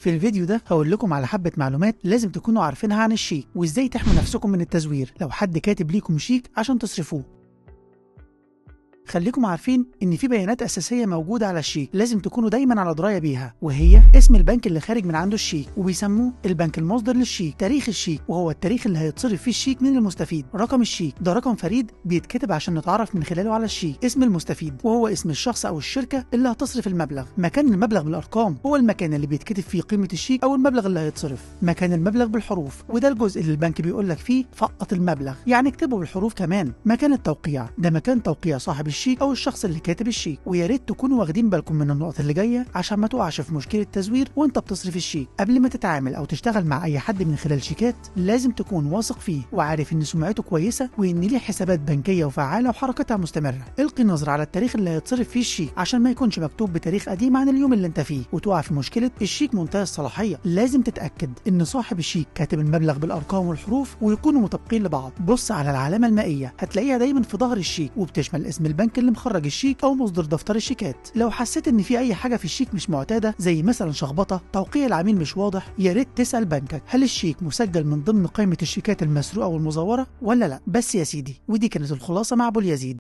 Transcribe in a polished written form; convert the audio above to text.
في الفيديو ده هقول لكم على حبة معلومات لازم تكونوا عارفينها عن الشيك، وازاي تحموا نفسكم من التزوير لو حد كاتب ليكم شيك عشان تصرفوه. خليكم عارفين ان في بيانات اساسيه موجوده على الشيك لازم تكونوا دايما على درايه بيها، وهي اسم البنك اللي خارج من عنده الشيك، وبيسموه البنك المصدر للشيك، تاريخ الشيك وهو التاريخ اللي هيتصرف فيه الشيك من المستفيد، رقم الشيك ده رقم فريد بيتكتب عشان نتعرف من خلاله على الشيك، اسم المستفيد وهو اسم الشخص او الشركه اللي هتصرف المبلغ، مكان المبلغ بالارقام هو المكان اللي بيتكتب فيه قيمه الشيك او المبلغ اللي هيتصرف، مكان المبلغ بالحروف وده الجزء اللي البنك بيقول لك فيه فقط المبلغ، يعني اكتبه بالحروف كمان، مكان التوقيع ده مكان توقيع صاحب الشيك او الشخص اللي كاتب الشيك، ويا ريت تكونوا واخدين بالكم من النقط اللي جايه عشان ما تقعش في مشكله تزوير وانت بتصرف الشيك. قبل ما تتعامل او تشتغل مع اي حد من خلال شيكات لازم تكون واثق فيه وعارف ان سمعته كويسه وان ليه حسابات بنكيه وفعاله وحركتها مستمره. القي نظره على التاريخ اللي هيتصرف فيه الشيك عشان ما يكونش مكتوب بتاريخ قديم عن اليوم اللي انت فيه وتقع في مشكله الشيك منتهي الصلاحيه. لازم تتاكد ان صاحب الشيك كاتب المبلغ بالارقام والحروف ويكونوا مطابقين لبعض. بص على العلامه المائيه هتلاقيها دايما في ظهر الشيك وبتشمل اسم البنك اللي مخرج الشيك او مصدر دفتر الشيكات. لو حسيت ان في اي حاجه في الشيك مش معتاده زي مثلا شخبطه، توقيع العميل مش واضح، يا ريت تسال بنكك هل الشيك مسجل من ضمن قائمه الشيكات المسروقه والمزوره ولا لا. بس يا سيدي، ودي كانت الخلاصه مع ابو اليزيد.